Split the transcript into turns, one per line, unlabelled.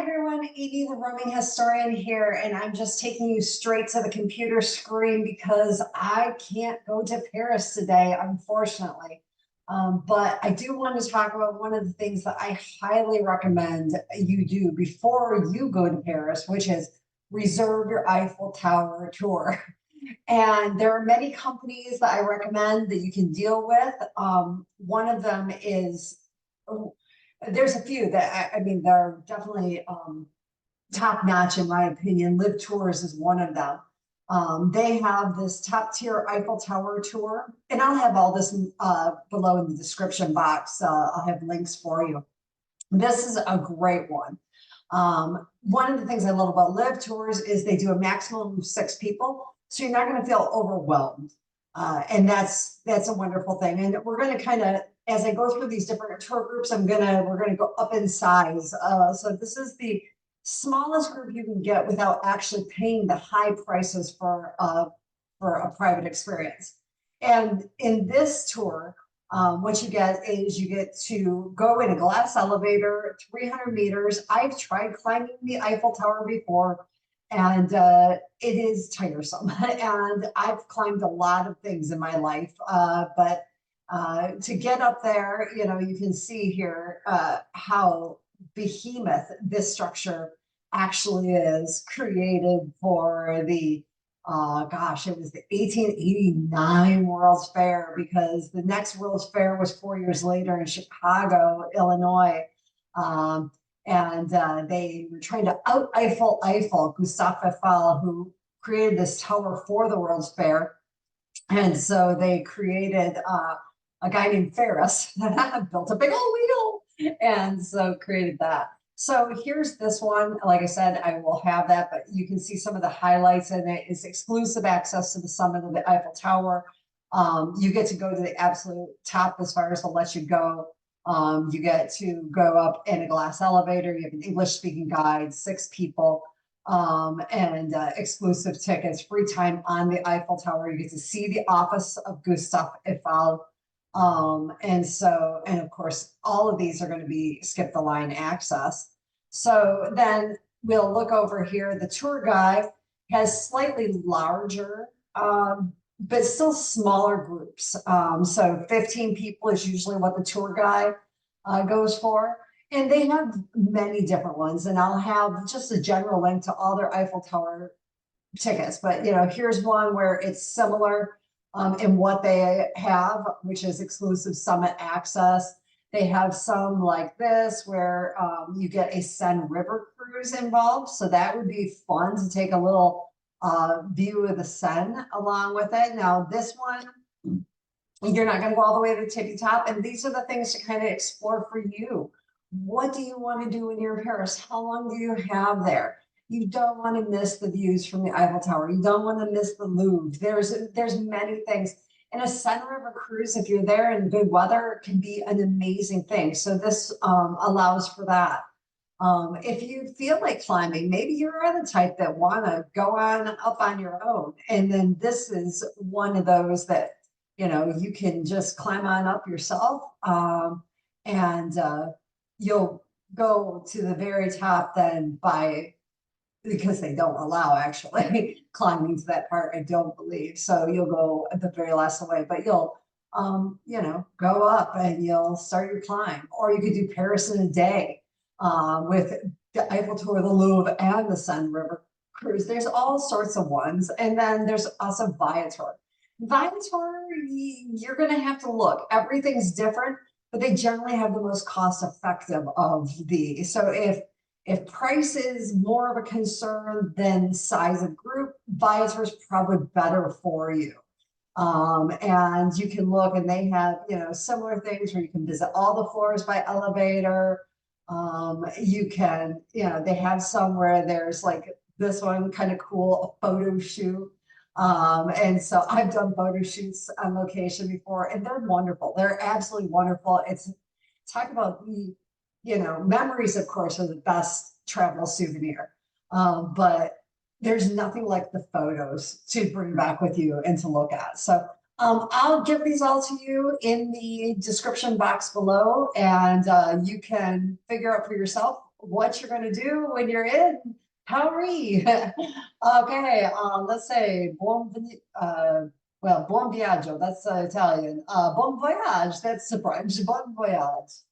everyone, Edie the roaming historian here, and I'm just taking you straight to the computer screen because I can't go to Paris today, unfortunately. But I do want to talk about one of the things that I highly recommend you do before you go to Paris, which is reserve your Eiffel Tower tour. And there are many companies that I recommend that you can deal with. One of them is, there's a few that I mean, they're definitely top notch in my opinion. Live Tours is one of them. They have this top tier Eiffel Tower tour, and I'll have all this below in the description box. I'll have links for you. This is a great one. One of the things I love about Live Tours is they do a maximum of 6 people, so you're not going to feel overwhelmed, and that's a wonderful thing. And we're going to kind of, as I go through these different tour groups, we're gonna go up in size. So this is the smallest group you can get without actually paying the high prices for a private experience. And in this tour, what you get is you get to go in a glass elevator, 300 meters. I've tried climbing the Eiffel Tower before, and it is tiresome. And I've climbed a lot of things in my life, but to get up there, you know, you can see here how behemoth this structure actually is, created for the gosh, it was the 1889 World's Fair, because the next World's Fair was 4 years later in Chicago, Illinois. And they were trying to out Eiffel, Gustave Eiffel, who created this tower for the World's Fair. And so they created a guy named Ferris built a big old wheel, and so created that. So here's this one. Like I said, I will have that, but you can see some of the highlights in it. Is exclusive access to the summit of the Eiffel Tower. You get to go to the absolute top as far as they'll let you go. You get to go up in a glass elevator. You have an English speaking guide, 6 people, and exclusive tickets, free time on the Eiffel Tower. You get to see the office of Gustave Eiffel. And of course, all of these are going to be skip the line access. So then we'll look over here. The tour guide has slightly larger, but still smaller groups. So 15 people is usually what the tour guide goes for. And they have many different ones. And I'll have just a general link to all their Eiffel Tower tickets. But, you know, here's one where it's similar in what they have, which is exclusive summit access. They have some like this where you get a Seine River cruise involved. So that would be fun to take a little view of the Seine along with it. Now this one, you're not going to go all the way to the tippy top. And these are the things to kind of explore for you. What do you want to do when you're in Paris? How long do you have there? You don't want to miss the views from the Eiffel Tower. You don't want to miss the Louvre. There's many things. And a Seine River cruise, if you're there in good weather, can be an amazing thing. So this allows for that. If you feel like climbing, maybe you're the type that want to go on up on your own. And then this is one of those that, you know, you can just climb on up yourself. And you'll go to the very top then because they don't allow actually climbing to that part, I don't believe. So you'll go at the very last away, but you'll, you know, go up and you'll start your climb. Or you could do Paris in a day with the Eiffel Tour, the Louvre, and the Seine River cruise. There's all sorts of ones. And then there's also Viator. Viator, you're going to have to look. Everything's different, but they generally have the most cost effective of these. So if price is more of a concern than size of group, Viator is probably better for you. And you can look, and they have, you know, similar things where you can visit all the floors by elevator. You can, you know, they have some where there's like this one kind of cool, a photo shoot. And so I've done photo shoots on location before, and they're wonderful. They're absolutely wonderful. It's talk about the, you know, memories, of course, are the best travel souvenir. But there's nothing like the photos to bring back with you and to look at. So I'll give these all to you in the description box below, and you can figure out for yourself what you're gonna do when you're in Paris. Okay, let's say well, buon viaggio, that's Italian. Bon voyage, that's French. Bon voyage.